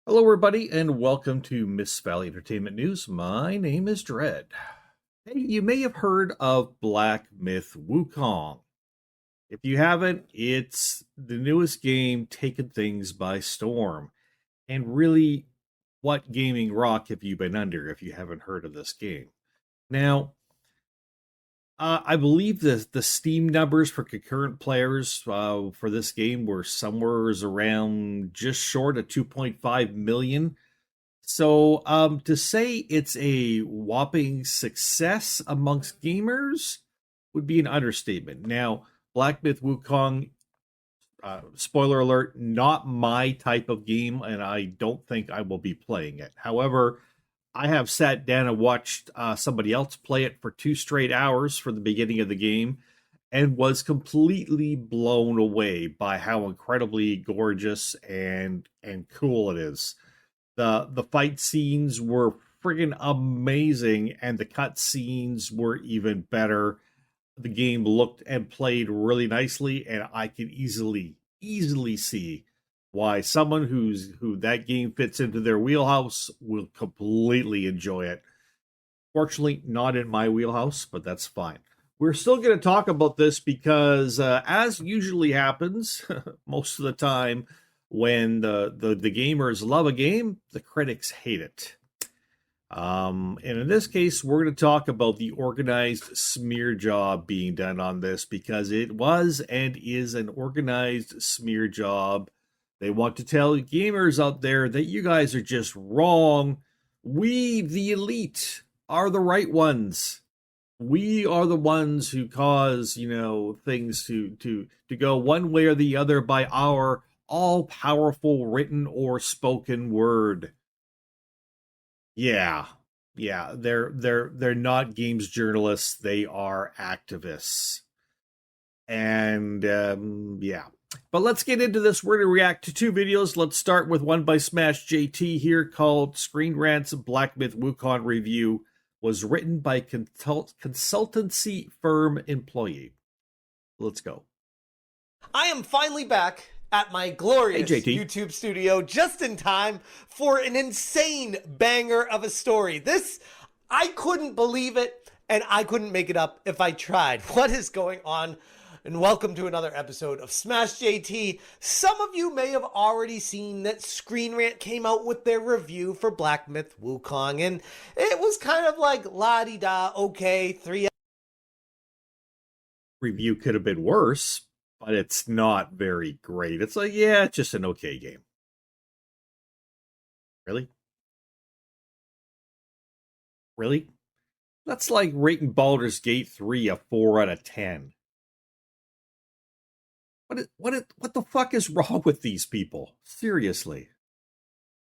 Hello, everybody, and welcome to Miss Valley Entertainment News. My name is Dread. Hey, you may have heard of Black Myth Wukong. If you haven't, it's the newest game taking things by storm. And really, what gaming rock have you been under if you haven't heard of this game? Now, I believe the Steam numbers for concurrent players for this game were somewhere around just short of 2.5 million. So, to say it's a whopping success amongst gamers would be an understatement. Now, Black Myth Wukong, spoiler alert, not my type of game, and I don't think I will be playing it. However, I have sat down and watched somebody else play it for 2 straight hours for the beginning of the game and was completely blown away by how incredibly gorgeous and cool it is. The fight scenes were friggin' amazing, and the cut scenes were even better. The game looked and played really nicely, and I can easily see why someone who that game fits into their wheelhouse will completely enjoy it. Fortunately, not in my wheelhouse, but that's fine. We're still going to talk about this because, as usually happens, most of the time, when the gamers love a game, the critics hate it. And in this case, we're going to talk about the organized smear job being done on this because it was and is an organized smear job. They want to tell gamers out there that you guys are just wrong. We, the elite, are the right ones. We are the ones who cause, things to go one way or the other by our all-powerful written or spoken word. Yeah, they're not games journalists. They are activists. And yeah. But let's get into this. We're going to react to two videos. Let's start with one by Smash JT here called Screen Rant's Black Myth Wukong Review. Was written by consultancy firm employee. Let's go. I am finally back at my glorious YouTube studio just in time for an insane banger of a story. I couldn't believe it, and I couldn't make it up if I tried. What is going on? And welcome to another episode of Smash JT. Some of you may have already seen that Screen Rant came out with their review for Black Myth Wukong, and it was kind of like la-di-da, okay, 3 review could have been worse, but it's not very great. It's like, yeah, it's just an okay game. Really? Really? That's like rating Baldur's Gate 3 a 4 out of 10. What the fuck is wrong with these people? Seriously.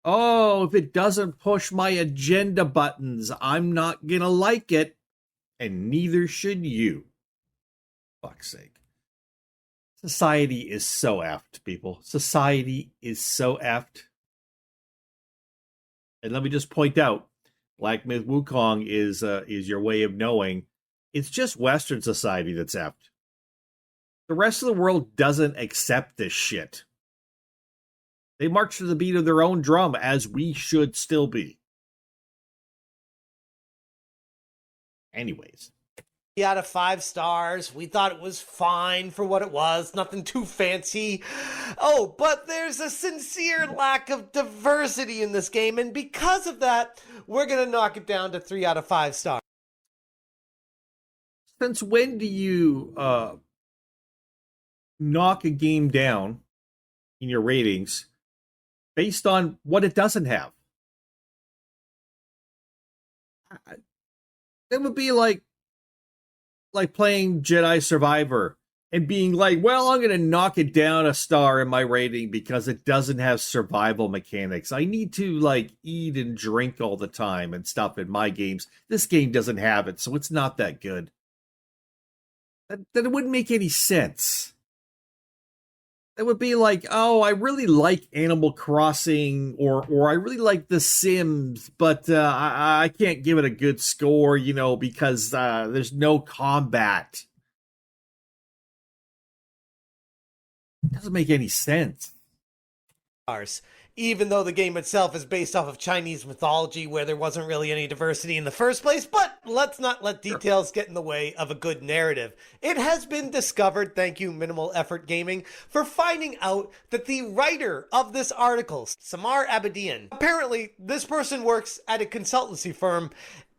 Oh, if it doesn't push my agenda buttons, I'm not gonna like it. And neither should you. Fuck's sake. Society is so effed, people. Society is so effed. And let me just point out, Black Myth Wukong is your way of knowing it's just Western society that's effed. The rest of the world doesn't accept this shit. They march to the beat of their own drum, as we should still be. Anyways. out of 5 stars. We thought it was fine for what it was, nothing too fancy. Oh, but there's a sincere lack of diversity in this game, and because of that, we're gonna knock it down to 3 out of 5 stars. Since when do you knock a game down in your ratings based on what it doesn't have? It would be like playing Jedi Survivor and being like, well, I'm going to knock it down a star in my rating because it doesn't have survival mechanics. I need to eat and drink all the time and stuff in my games. This game doesn't have it, so it's not that good. That it wouldn't make any sense. It would be like, oh, I really like Animal Crossing or I really like The Sims, but I can't give it a good score, because there's no combat. It doesn't make any sense. ours, even though the game itself is based off of Chinese mythology where there wasn't really any diversity in the first place. But let's not let details get in the way of a good narrative. It has been discovered, thank you Minimal Effort Gaming, for finding out that the writer of this article, Samar Abedian, apparently this person works at a consultancy firm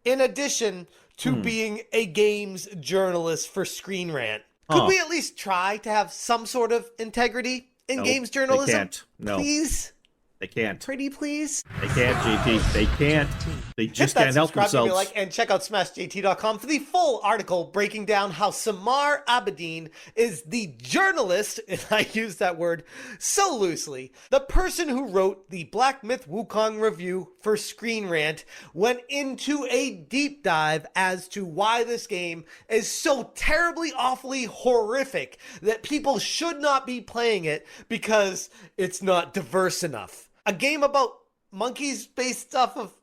in addition to being a games journalist for Screen Rant. Could we at least try to have some sort of integrity in games journalism? They can't. No. Please? They can't. Pretty please? They can't, JT. They can't. They just can't help themselves. Like, and check out smashjt.com for the full article breaking down how Samar Abedin is the journalist, and I use that word so loosely, the person who wrote the Black Myth Wukong review for Screen Rant, went into a deep dive as to why this game is so terribly, awfully horrific that people should not be playing it because it's not diverse enough. A game about monkeys based off of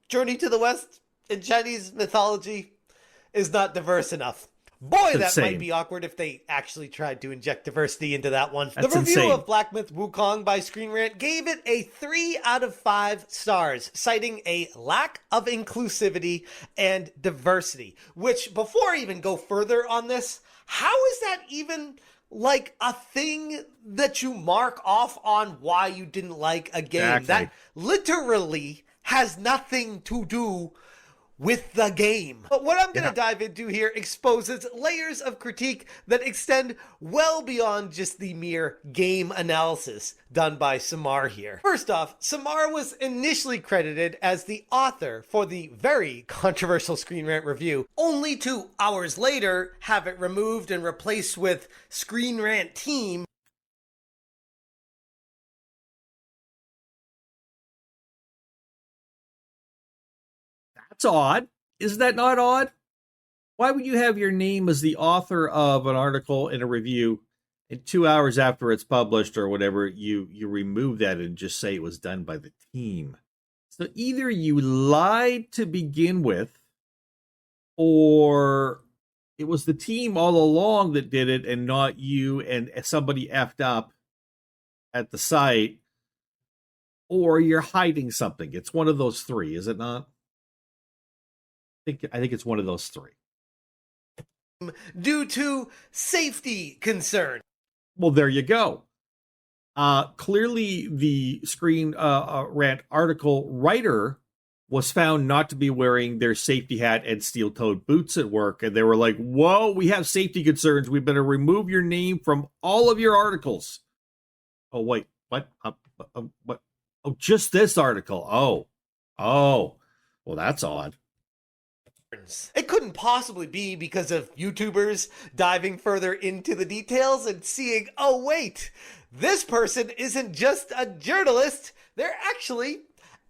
Journey to the West in Chinese mythology is not diverse enough. Boy, that might be awkward if they actually tried to inject diversity into that one. The review of Black Myth Wukong by Screen Rant gave it a 3 out of 5 stars, citing a lack of inclusivity and diversity. Which, before I even go further on this, how is that even like a thing that you mark off on why you didn't like a game? Exactly. That literally has nothing to do with the game. But what I'm going to dive into here exposes layers of critique that extend well beyond just the mere game analysis done by Samar here. First off, Samar was initially credited as the author for the very controversial Screen Rant review, only 2 hours later have it removed and replaced with Screen Rant team. That's odd. Isn't that not odd? Why would you have your name as the author of an article in a review, and 2 hours after it's published or whatever, you remove that and just say it was done by the team? So either you lied to begin with, or it was the team all along that did it and not you, and somebody effed up at the site, or you're hiding something. It's one of those three, is it not? I think it's one of those three. Due to safety concern. Well, there you go. Clearly, the Screen Rant article writer was found not to be wearing their safety hat and steel-toed boots at work, and they were like, whoa, we have safety concerns. We better remove your name from all of your articles. Oh, wait, what? What? Oh, just this article. Oh, well, that's odd. It couldn't possibly be because of YouTubers diving further into the details and seeing, oh wait, this person isn't just a journalist, they're actually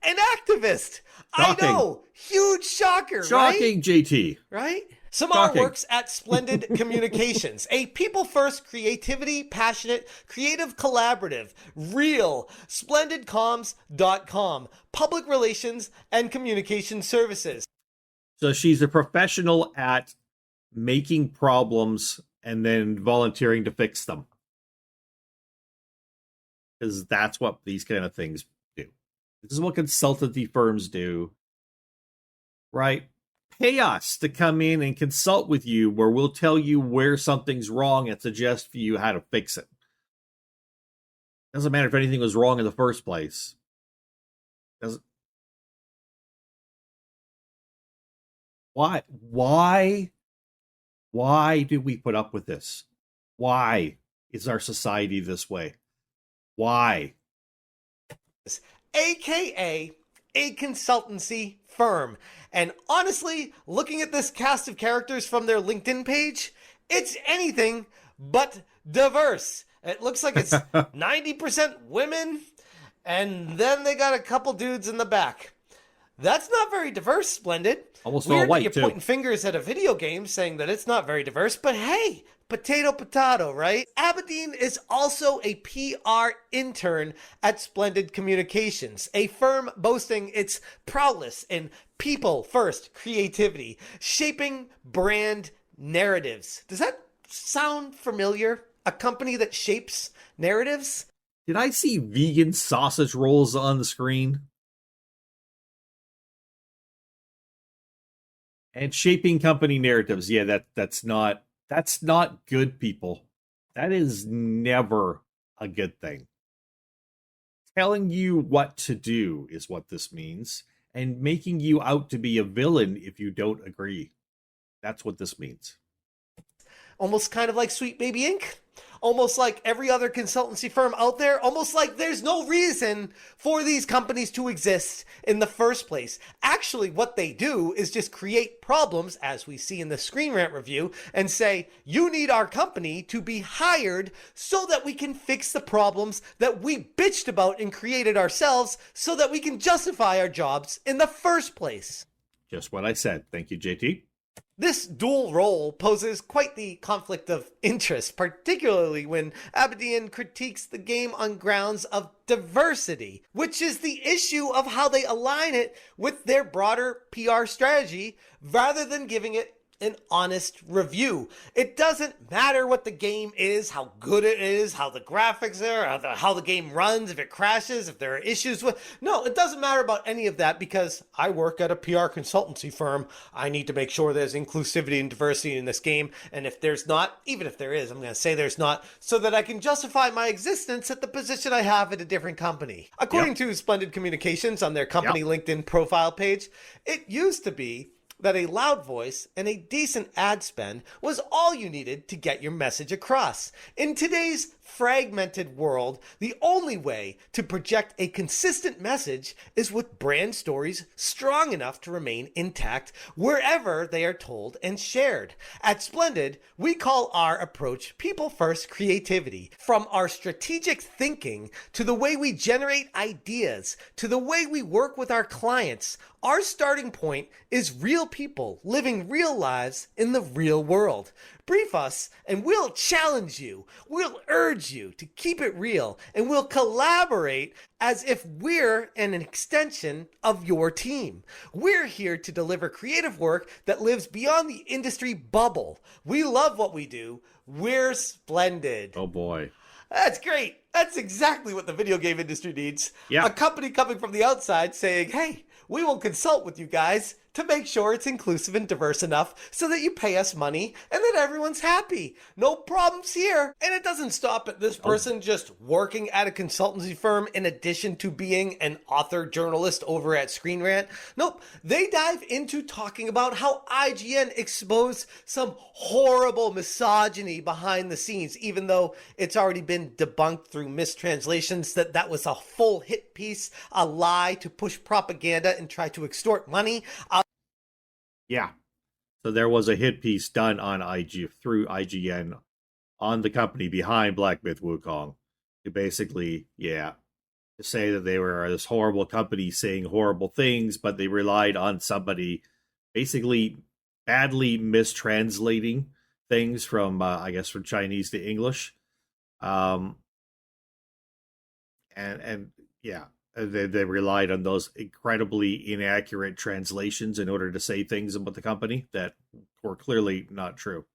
an activist. Shocking. I know, huge shocker, Shocking, right? JT. Right? Samar works at Splendid Communications, a people-first, creativity, passionate, creative collaborative, real, splendidcoms.com, public relations and communication services. So she's a professional at making problems and then volunteering to fix them. Because that's what these kind of things do. This is what consultancy firms do. Right? Pay us to come in and consult with you where we'll tell you where something's wrong and suggest for you how to fix it. Doesn't matter if anything was wrong in the first place. Doesn't. Why do we put up with this? Why is our society this way? Why? AKA a consultancy firm. And honestly, looking at this cast of characters from their LinkedIn page, it's anything but diverse. It looks like it's 90% women, and then they got a couple dudes in the back. That's not very diverse, Splendid. Almost all white, you're too. Pointing fingers at a video game saying that it's not very diverse, but hey, potato, right? Abedin is also a PR intern at Splendid Communications, a firm boasting its prowess in people-first creativity, shaping brand narratives. Does that sound familiar? A company that shapes narratives? Did I see vegan sausage rolls on the screen? And shaping company narratives. Yeah, that's not good, people. That is never a good thing. Telling you what to do is what this means, and making you out to be a villain if you don't agree. That's what this means. Almost kind of like Sweet Baby Inc. Almost like every other consultancy firm out there, almost like there's no reason for these companies to exist in the first place. Actually, what they do is just create problems, as we see in the Screen Rant review, and say, you need our company to be hired so that we can fix the problems that we bitched about and created ourselves so that we can justify our jobs in the first place. Just what I said. Thank you, JT. This dual role poses quite the conflict of interest, particularly when Abadian critiques the game on grounds of diversity, which is the issue of how they align it with their broader PR strategy rather than giving it an honest review. It doesn't matter what the game is, how good it is, how the graphics are, how the game runs, if it crashes, if there are issues with... No, it doesn't matter about any of that because I work at a PR consultancy firm. I need to make sure there's inclusivity and diversity in this game. And if there's not, even if there is, I'm going to say there's not, so that I can justify my existence at the position I have at a different company. According to Splendid Communications on their company LinkedIn profile page, it used to be that a loud voice and a decent ad spend was all you needed to get your message across. In today's fragmented world, the only way to project a consistent message is with brand stories strong enough to remain intact wherever they are told and shared. At Splendid, we call our approach people-first creativity. From our strategic thinking to the way we generate ideas to the way we work with our clients, our starting point is real people living real lives in the real world. Brief us and we'll challenge you. We'll urge you to keep it real and we'll collaborate as if we're an extension of your team. We're here to deliver creative work that lives beyond the industry bubble. We love what we do. We're Splendid. Oh boy. That's great. That's exactly what the video game industry needs. Yeah. A company coming from the outside saying, hey, we will consult with you guys to make sure it's inclusive and diverse enough so that you pay us money and that everyone's happy. No problems here. And it doesn't stop at this person just working at a consultancy firm in addition to being an author journalist over at Screen Rant. Nope. They dive into talking about how IGN exposed some horrible misogyny behind the scenes, even though it's already been debunked through mistranslations that that was a full hit piece, a lie to push propaganda and try to extort money. Yeah. So there was a hit piece done on through IGN on the company behind Black Myth Wukong to basically, to say that they were this horrible company saying horrible things, but they relied on somebody basically badly mistranslating things from, from Chinese to English. They relied on those incredibly inaccurate translations in order to say things about the company that were clearly not true.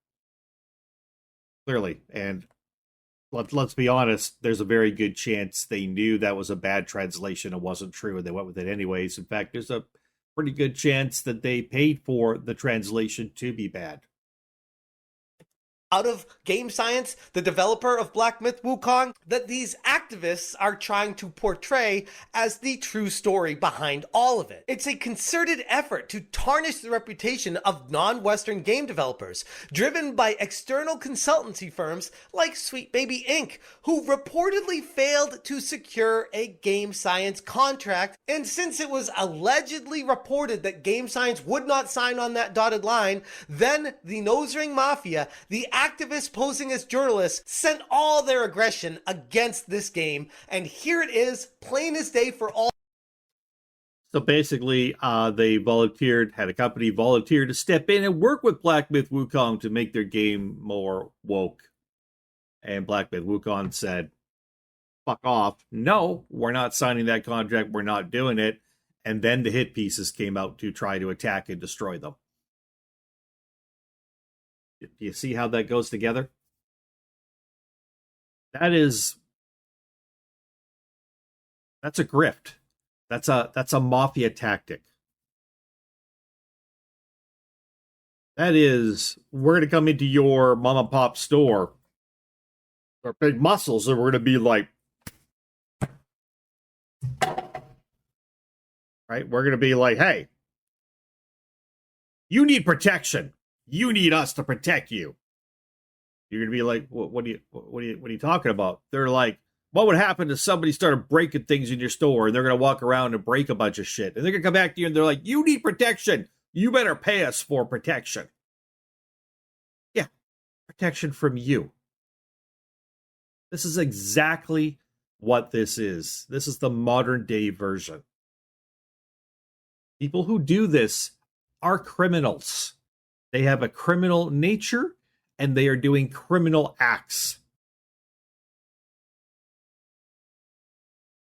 Clearly. And let's be honest, there's a very good chance they knew that was a bad translation and wasn't true, and they went with it anyways. In fact, there's a pretty good chance that they paid for the translation to be bad. Out of Game Science, the developer of Black Myth Wukong, that these activists are trying to portray as the true story behind all of it. It's a concerted effort to tarnish the reputation of non-Western game developers, driven by external consultancy firms like Sweet Baby Inc., who reportedly failed to secure a Game Science contract. And since it was allegedly reported that Game Science would not sign on that dotted line, then the Nose Ring Mafia, the activists posing as journalists, sent all their aggression against this game, and here it is, plain as day for all. So basically, they had a company volunteer to step in and work with Black Myth Wukong to make their game more woke. And Black Myth Wukong said, fuck off. No, we're not signing that contract. We're not doing it. And then the hit pieces came out to try to attack and destroy them. Do you see how that goes together? That is That's a grift. That's a mafia tactic. That is, we're going to come into your mom and pop store, our big muscles, and we're going to be like, right? We're going to be like, hey, you need protection. You need us to protect you. You're going to be like, what are you talking about? They're like, what would happen if somebody started breaking things in your store and they're going to walk around and break a bunch of shit? And they're going to come back to you and they're like, you need protection. You better pay us for protection. Yeah, protection from you. This is exactly what this is. This is the modern day version. People who do this are criminals. They have a criminal nature and they are doing criminal acts.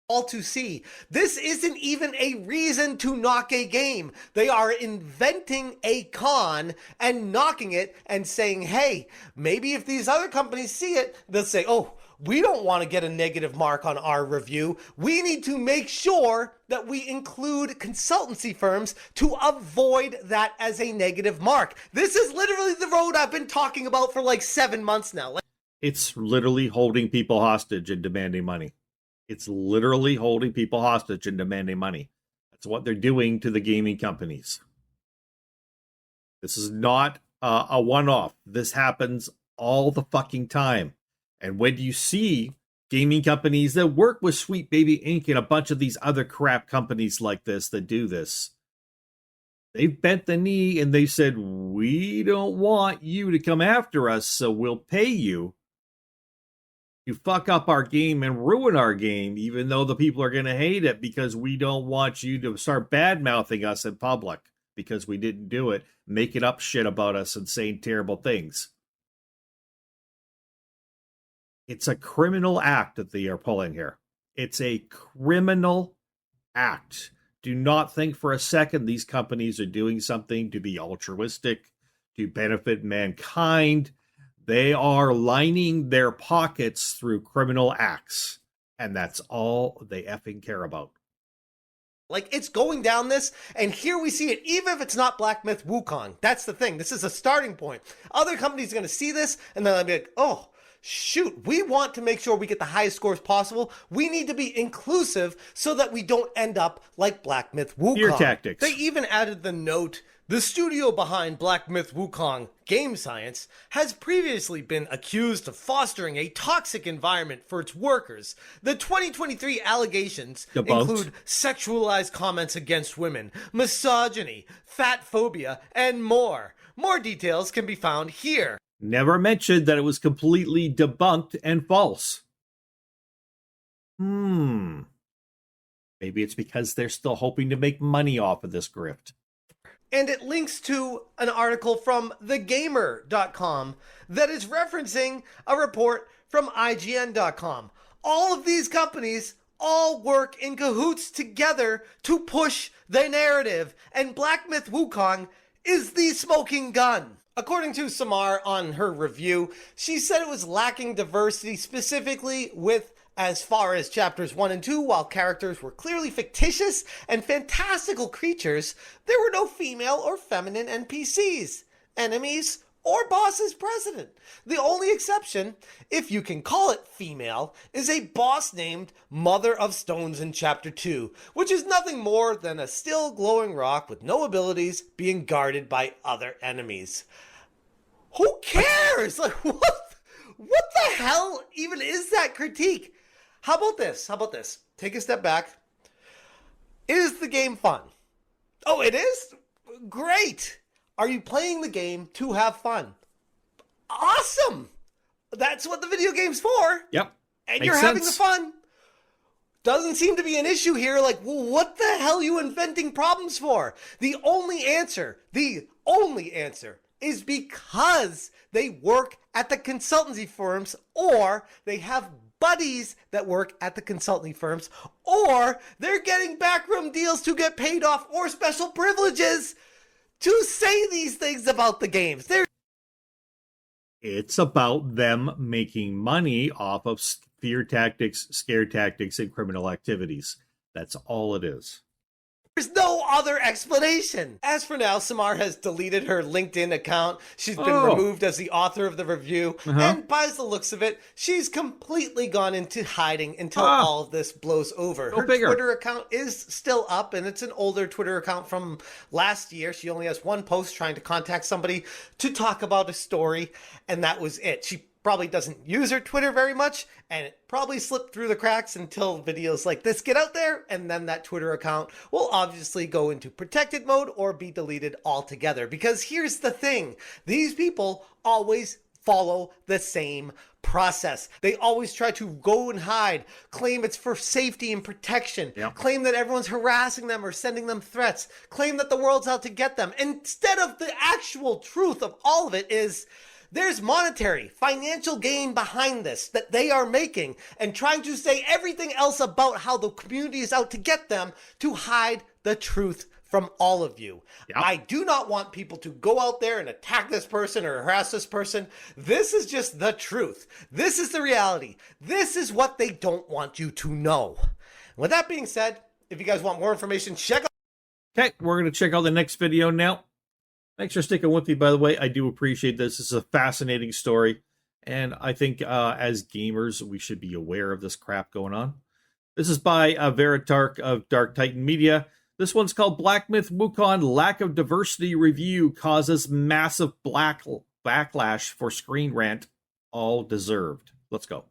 All to see. This isn't even a reason to knock a game. They are inventing a con and knocking it and saying, hey, maybe if these other companies see it, they'll say, oh, we don't want to get a negative mark on our review. We need to make sure that we include consultancy firms to avoid that as a negative mark. This is literally the road I've been talking about for like 7 months now. It's literally holding people hostage and demanding money. It's literally holding people hostage and demanding money. That's what they're doing to the gaming companies. This is not a one-off. This happens all the fucking time. And when you see gaming companies that work with Sweet Baby Inc. and a bunch of these other crap companies like this that do this, they've bent the knee and they said, we don't want you to come after us, so we'll pay you. You fuck up our game and ruin our game, even though the people are going to hate it because we don't want you to start bad-mouthing us in public because we didn't do it, making up shit about us and saying terrible things. It's a criminal act that they are pulling here. It's a criminal act. Do not think for a second these companies are doing something to be altruistic, to benefit mankind. They are lining their pockets through criminal acts, and that's all they effing care about. Like, it's going down this, and here we see it, even if it's not Black Myth Wukong. That's the thing. This is a starting point. Other companies are going to see this, and then they'll be like, oh, shoot, we want to make sure we get the highest scores possible. We need to be inclusive so that we don't end up like Black Myth Wukong. Fear tactics. They even added the note, the studio behind Black Myth Wukong, Game Science, has previously been accused of fostering a toxic environment for its workers. The 2023 allegations include sexualized comments against women, misogyny, fat phobia, and more. More details can be found here. Never mentioned that it was completely debunked and false. Maybe it's because they're still hoping to make money off of this grift. And it links to an article from thegamer.com that is referencing a report from IGN.com. All of these companies all work in cahoots together to push their narrative, and Black Myth Wukong is the smoking gun. According to Samar on her review, she said it was lacking diversity, specifically with as far as chapters 1 and 2, while characters were clearly fictitious and fantastical creatures, there were no female or feminine NPCs, enemies, or bosses present. The only exception, if you can call it female, is a boss named Mother of Stones in chapter 2, which is nothing more than a still glowing rock with no abilities being guarded by other enemies. Who cares? Like, what the hell even is that critique? How about this? Take a step back. Is the game fun? Oh, it is? Great. Are you playing the game to have fun? Awesome. That's what the video game's for. Yep. And you're having the fun. Doesn't seem to be an issue here. Like, well, what the hell are you inventing problems for? The only answer is because they work at the consultancy firms, or they have buddies that work at the consulting firms, or they're getting backroom deals to get paid off, or special privileges to say these things about the games. It's about them making money off of fear tactics, scare tactics, and criminal activities. That's all it is. There's no other explanation. As for now, Samar has deleted her LinkedIn account. She's been removed as the author of the review. And by the looks of it, she's completely gone into hiding until all of this blows over. Her Twitter account is still up, and it's an older Twitter account from last year. She only has one post trying to contact somebody to talk about a story, and that was it. She probably doesn't use her Twitter very much, and it probably slipped through the cracks until videos like this get out there, and then that Twitter account will obviously go into protected mode or be deleted altogether. Because here's the thing, these people always follow the same process. They always try to go and hide, claim it's for safety and protection, claim that everyone's harassing them or sending them threats, claim that the world's out to get them. Instead of the actual truth of all of it is, there's monetary, financial gain behind this that they are making and trying to say everything else about how the community is out to get them to hide the truth from all of you. I do not want people to go out there and attack this person or harass this person. This is just the truth. This is the reality. This is what they don't want you to know. With that being said, if you guys want more information, check out. Okay, we're going to check out the next video now. Thanks for sticking with me, by the way. I do appreciate this. This is a fascinating story. And I think as gamers, we should be aware of this crap going on. This is by Veritark of Dark Titan Media. This one's called Black Myth Wukong Lack of Diversity Review Causes Massive Backlash for Screen Rant. All deserved. Let's go.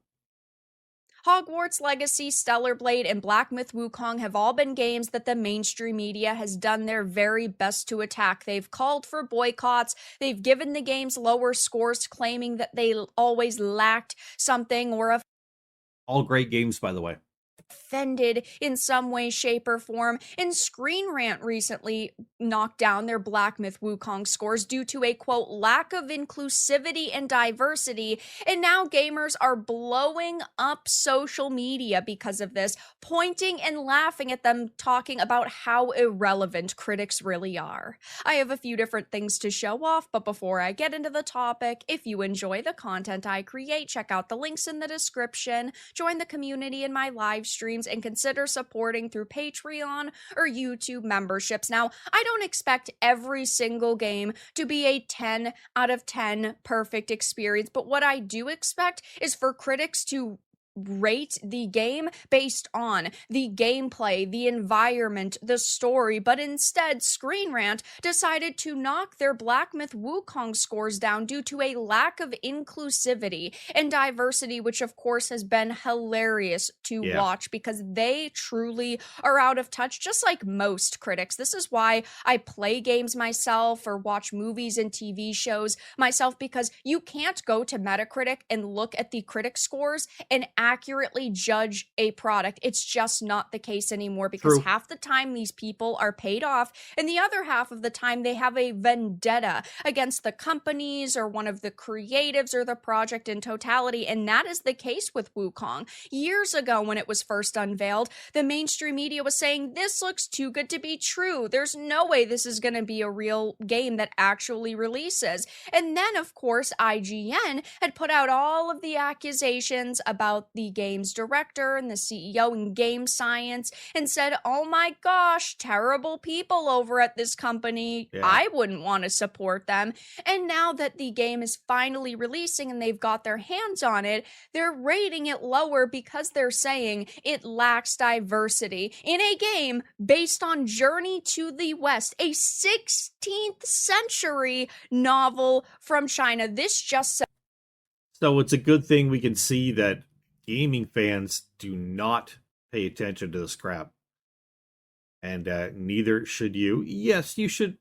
Hogwarts Legacy, Stellar Blade, and Black Myth Wukong have all been games that the mainstream media has done their very best to attack. They've called for boycotts. They've given the games lower scores, claiming that they always lacked something or all great games, by the way. Offended in some way, shape, or form. And Screen Rant recently knocked down their Black Myth Wukong scores due to a, quote, lack of inclusivity and diversity. And now gamers are blowing up social media because of this, pointing and laughing at them, talking about how irrelevant critics really are. I have a few different things to show off, but before I get into the topic, if you enjoy the content I create, check out the links in the description, join the community in my live streams, and consider supporting through Patreon or YouTube memberships. Now, I don't expect every single game to be a 10 out of 10 perfect experience, but what I do expect is for critics to rate the game based on the gameplay, the environment, the story, but instead Screen Rant decided to knock their Black Myth Wukong scores down due to a lack of inclusivity and diversity, which of course has been hilarious to watch because they truly are out of touch, just like most critics. This is why I play games myself or watch movies and TV shows myself, because you can't go to Metacritic and look at the critic scores and accurately judge a product. It's just not the case anymore, because half the time these people are paid off and the other half of the time they have a vendetta against the companies or one of the creatives or the project in totality. And that is the case with Wukong. Years ago when it was first unveiled, the mainstream media was saying this looks too good to be true. There's no way this is going to be a real game that actually releases. And then of course IGN had put out all of the accusations about the game's director and the CEO in game science and said, oh my gosh, terrible people over at this company. I wouldn't want to support them. And now that the game is finally releasing and they've got their hands on it, they're rating it lower because they're saying it lacks diversity in a game based on Journey to the West, a 16th century novel from China. This just so it's a good thing we can see that gaming fans do not pay attention to this crap. And neither should you. Yes, you should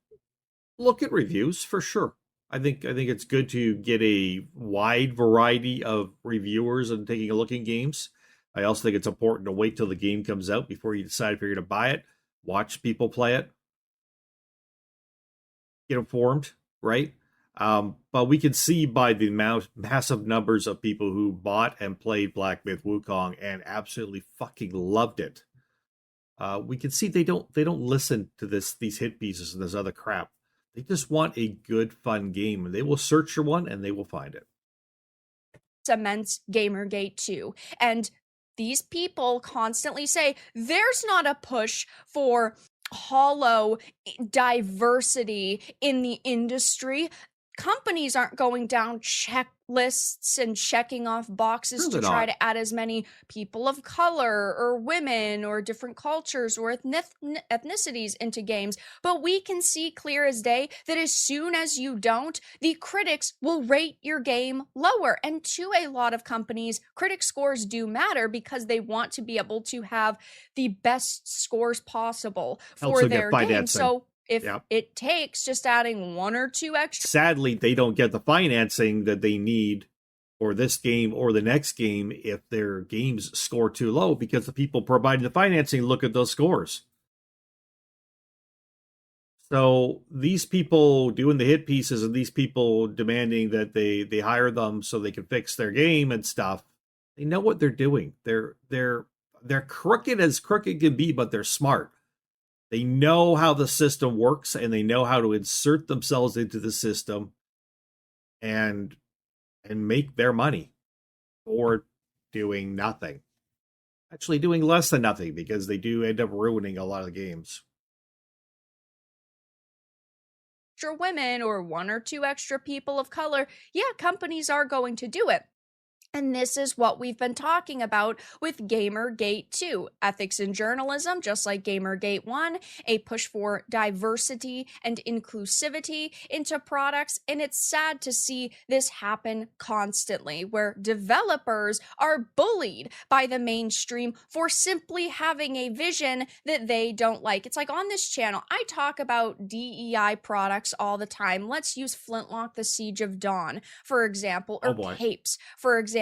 look at reviews for sure. I think it's good to get a wide variety of reviewers and taking a look at games. I also think it's important to wait till the game comes out before you decide if you're going to buy it. Watch people play it. Get informed, right? But we can see by the massive numbers of people who bought and played Black Myth Wukong and absolutely fucking loved it. We can see they don't listen to these hit pieces and this other crap. They just want a good, fun game, and they will search for one and they will find it. cements Gamergate 2. And these people constantly say there's not a push for hollow diversity in the industry. Companies aren't going down checklists and checking off boxes to try to add as many people of color or women or different cultures or ethnicities into games. But we can see clear as day that as soon as you don't, the critics will rate your game lower. And to a lot of companies, critic scores do matter because they want to be able to have the best scores possible for their game. So if it takes just adding one or two extra. Sadly, they don't get the financing that they need for this game or the next game if their games score too low, because the people providing the financing look at those scores. So these people doing the hit pieces and these people demanding that they hire them so they can fix their game and stuff, they know what they're doing. They're crooked as crooked can be, but they're smart. They know how the system works, and they know how to insert themselves into the system and make their money for doing nothing. Actually doing less than nothing, because they do end up ruining a lot of the games. Extra women or one or two extra people of color, yeah, companies are going to do it. And this is what we've been talking about with Gamergate 2. Ethics in journalism, just like Gamergate 1, a push for diversity and inclusivity into products. And it's sad to see this happen constantly, where developers are bullied by the mainstream for simply having a vision that they don't like. It's like on this channel, I talk about DEI products all the time. Let's use Flintlock, The Siege of Dawn, for example, or Capes, for example.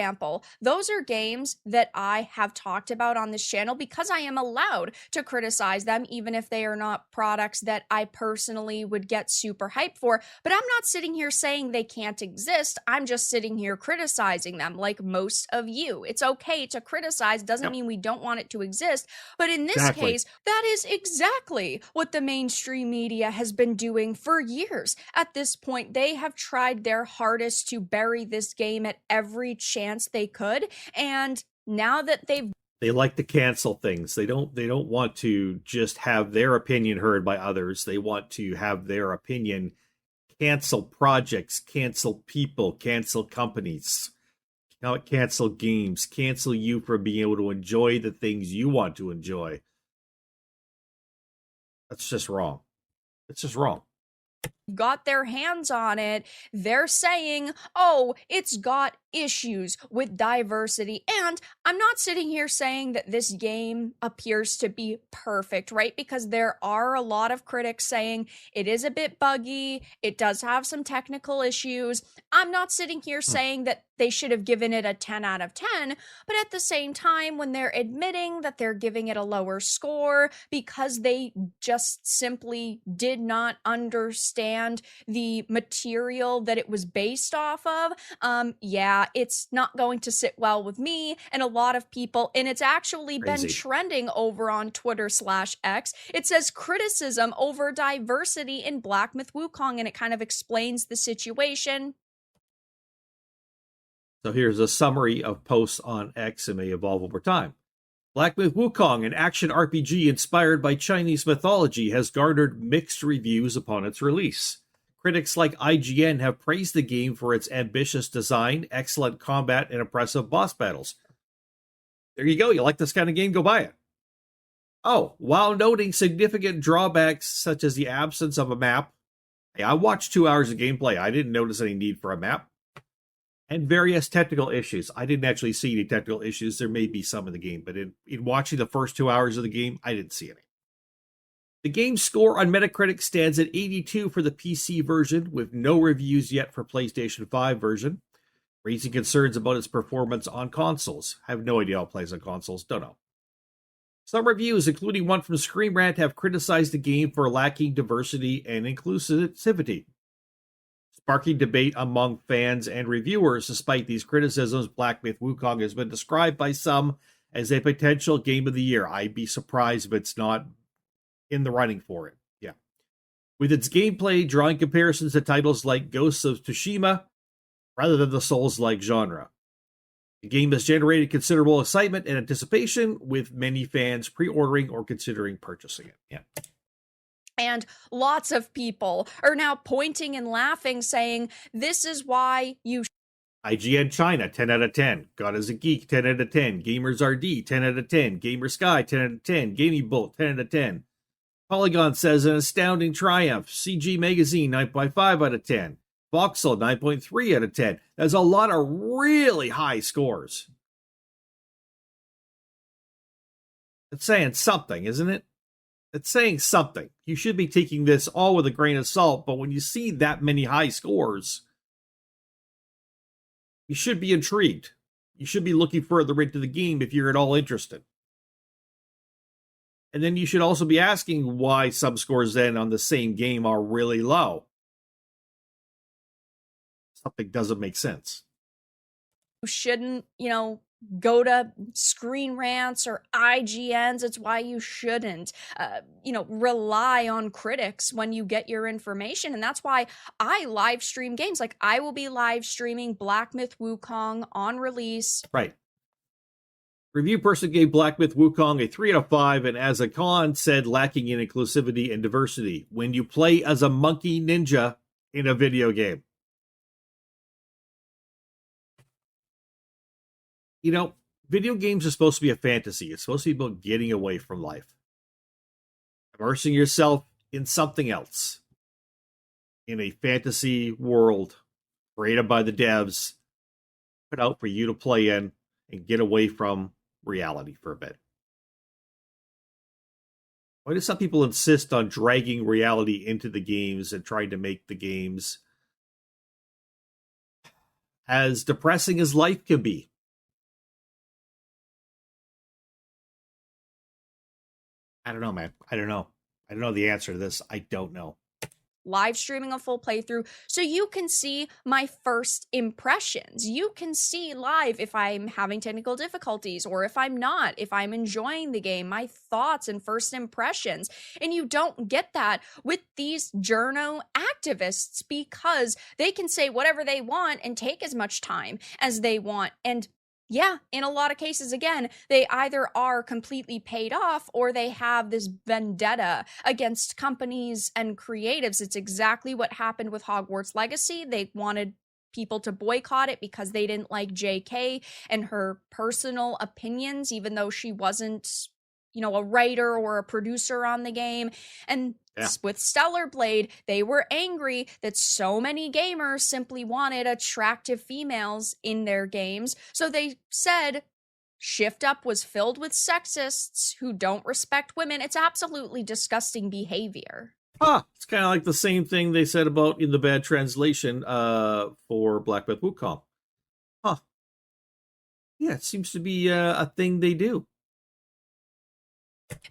Those are games that I have talked about on this channel because I am allowed to criticize them, even if they are not products that I personally would get super hyped for. But I'm not sitting here saying they can't exist. I'm just sitting here criticizing them like most of you. It's okay to criticize, doesn't mean we don't want it to exist. But in this case, that is exactly what the mainstream media has been doing for years. At this point, they have tried their hardest to bury this game at every chance they could, and now that they like to cancel things. They don't want to just have their opinion heard by others. They want to have their opinion cancel projects, cancel people, cancel companies, cancel games, cancel you from being able to enjoy the things you want to enjoy. That's just wrong. It's just wrong. Got their hands on it, they're saying, oh, it's got issues with diversity. And I'm not sitting here saying that this game appears to be perfect, right? Because there are a lot of critics saying it is a bit buggy, it does have some technical issues. I'm not sitting here saying that they should have given it a 10 out of 10, but at the same time, when they're admitting that they're giving it a lower score because they just simply did not understand the material that it was based off of, it's not going to sit well with me and a lot of people. And it's actually been trending over on Twitter/X. It says criticism over diversity in Black Myth Wukong, and it kind of explains the situation. So here's a summary of posts on X and may evolve over time. Black Myth Wukong, an action RPG inspired by Chinese mythology, has garnered mixed reviews upon its release. Critics like IGN have praised the game for its ambitious design, excellent combat, and impressive boss battles. There you go. You like this kind of game? Go buy it. Oh, while noting significant drawbacks such as the absence of a map. Hey, I watched 2 hours of gameplay. I didn't notice any need for a map. And various technical issues. I didn't actually see any technical issues. There may be some in the game, but in watching the first 2 hours of the game, I didn't see any. The game's score on Metacritic stands at 82 for the PC version, with no reviews yet for PlayStation 5 version, raising concerns about its performance on consoles. I have no idea how it plays on consoles, don't know. Some reviews, including one from Screen Rant, have criticized the game for lacking diversity and inclusivity, sparking debate among fans and reviewers. Despite these criticisms, Black Myth Wukong has been described by some as a potential game of the year. I'd be surprised if it's not in the running for it. Yeah. With its gameplay drawing comparisons to titles like Ghosts of Tsushima, rather than the Souls-like genre. The game has generated considerable excitement and anticipation, with many fans pre-ordering or considering purchasing it. Yeah. And lots of people are now pointing and laughing, saying, this is why you IGN China, 10 out of 10. God is a Geek, 10 out of 10. Gamers RD, 10 out of 10. Gamer Sky, 10 out of 10. Gaming Bolt, 10 out of 10. Polygon says an astounding triumph. CG Magazine, 9.5 out of 10. Voxel, 9.3 out of 10. There's a lot of really high scores. It's saying something, isn't it? It's saying something. You should be taking this all with a grain of salt, but when you see that many high scores, you should be intrigued. You should be looking further into the game if you're at all interested. And then you should also be asking why some scores then on the same game are really low. Something doesn't make sense. You shouldn't, go to Screen Rants or IGNs. It's why you shouldn't, rely on critics when you get your information. And that's why I live stream games. Like, I will be live streaming Black Myth Wukong on release. Right. Review person gave Black Myth Wukong a 3 out of 5, and as a con said lacking in inclusivity and diversity when you play as a monkey ninja in a video game. Video games are supposed to be a fantasy. It's supposed to be about getting away from life. Immersing yourself in something else. In a fantasy world created by the devs, put out for you to play in and get away from reality for a bit. Why do some people insist on dragging reality into the games and trying to make the games as depressing as life can be? I don't know, man. I don't know. I don't know the answer to this. I don't know. Live streaming a full playthrough so you can see my first impressions. You can see live if I'm having technical difficulties or if I'm not, if I'm enjoying the game, my thoughts and first impressions. And you don't get that with these journo activists because they can say whatever they want and take as much time as they want. And yeah, in a lot of cases, again, they either are completely paid off or they have this vendetta against companies and creatives. It's exactly what happened with Hogwarts Legacy. They wanted people to boycott it because they didn't like JK and her personal opinions, even though she wasn't, a writer or a producer on the game. And with Stellar Blade, they were angry that so many gamers simply wanted attractive females in their games. So they said Shift Up was filled with sexists who don't respect women. It's absolutely disgusting behavior. It's kind of like the same thing they said about in the bad translation for Black Myth Wukong. Yeah, it seems to be a thing they do.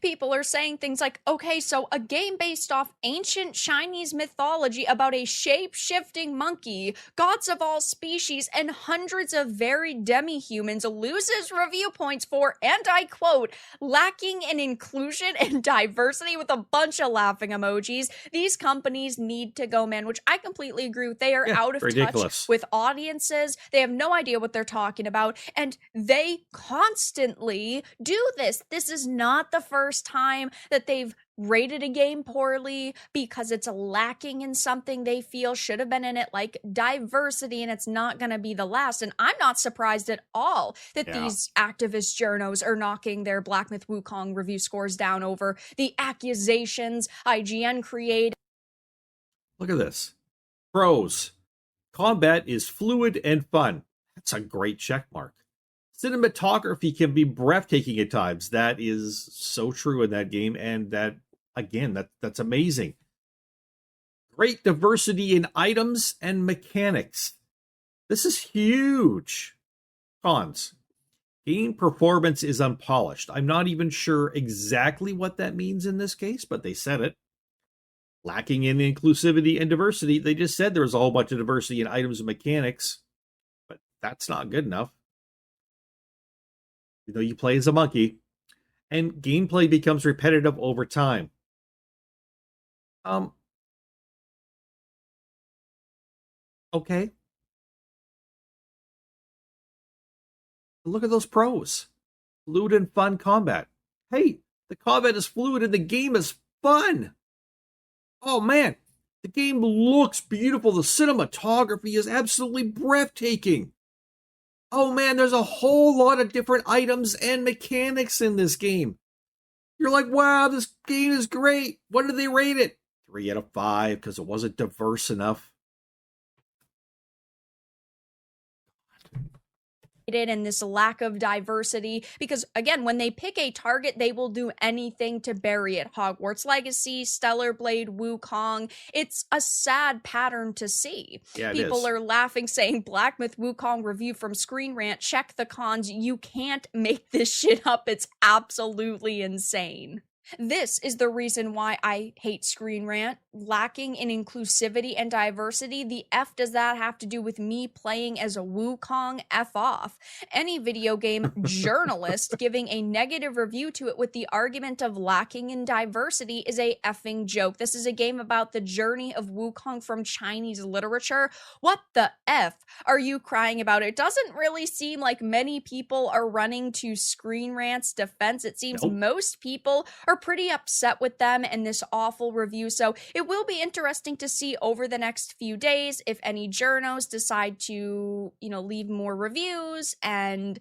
People are saying things like, okay, so a game based off ancient Chinese mythology about a shape-shifting monkey, gods of all species, and hundreds of varied demi-humans loses review points for, and I quote, lacking in inclusion and diversity with a bunch of laughing emojis. These companies need to go, man, which I completely agree with. They are out of touch with audiences. They have no idea what they're talking about, and they constantly do this. This is not the first time that they've rated a game poorly because it's lacking in something they feel should have been in it, like diversity, and it's not going to be the last. And I'm not surprised at all that these activist journos are knocking their Black Myth Wukong review scores down over the accusations IGN created. Look at this. Pros. Combat is fluid and fun. That's a great check mark. Cinematography can be breathtaking at times. That is so true in that game, and that's amazing. Great diversity in items and mechanics. This is huge. Cons. Game performance is unpolished. I'm not even sure exactly what that means in this case, but they said it. Lacking in inclusivity and diversity. They just said there was a whole bunch of diversity in items and mechanics, but that's not good enough. You play as a monkey, and gameplay becomes repetitive over time. Okay. Look at those pros. Fluid and fun combat. Hey, the combat is fluid and the game is fun. Oh man, the game looks beautiful. The cinematography is absolutely breathtaking. Oh man, there's a whole lot of different items and mechanics in this game. You're like, wow, this game is great. What did they rate it? 3 out of 5 because it wasn't diverse enough. And this lack of diversity, because again, when they pick a target, they will do anything to bury it. Hogwarts Legacy, Stellar Blade, Wukong. It's a sad pattern to see. Yeah, people are laughing, saying Black Myth Wukong review from Screen Rant, check the cons. You can't make this shit up. It's absolutely insane. This is the reason why I hate Screen Rant. Lacking in inclusivity and diversity, the F does that have to do with me playing as a Wukong? F off. Any video game journalist giving a negative review to it with the argument of lacking in diversity is a effing joke. This is a game about the journey of Wukong from Chinese literature. What the F are you crying about? It doesn't really seem like many people are running to Screen Rant's defense. It seems most people are pretty upset with them and this awful review. So it will be interesting to see over the next few days if any journos decide to, leave more reviews and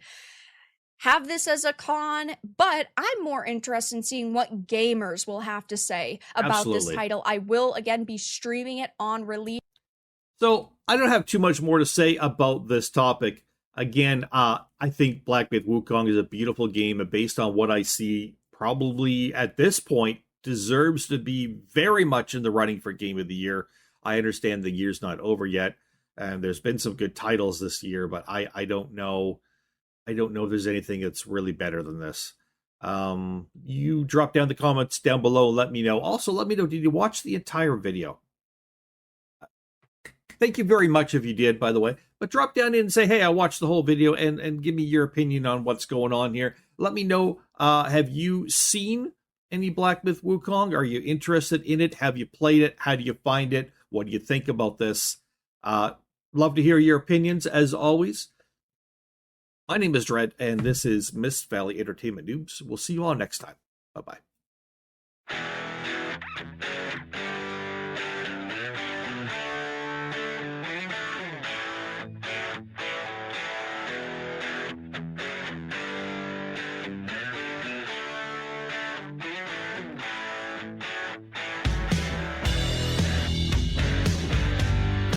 have this as a con. But I'm more interested in seeing what gamers will have to say about this title. I will, again, be streaming it on release. So I don't have too much more to say about this topic. Again, I think Black Myth Wukong is a beautiful game, and based on what I see, probably at this point deserves to be very much in the running for Game of the Year. I understand the year's not over yet, and there's been some good titles this year, but I don't know. I don't know if there's anything that's really better than this. You drop down the comments down below and let me know. Also, let me know, did you watch the entire video? Thank you very much if you did, by the way. But drop down in and say, hey, I watched the whole video, and give me your opinion on what's going on here. Let me know, have you seen any Black Myth Wukong? Are you interested in it? Have you played it? How do you find it? What do you think about this? Love to hear your opinions, as always. My name is Dread, and this is Mist Valley Entertainment News. We'll see you all next time. Bye-bye.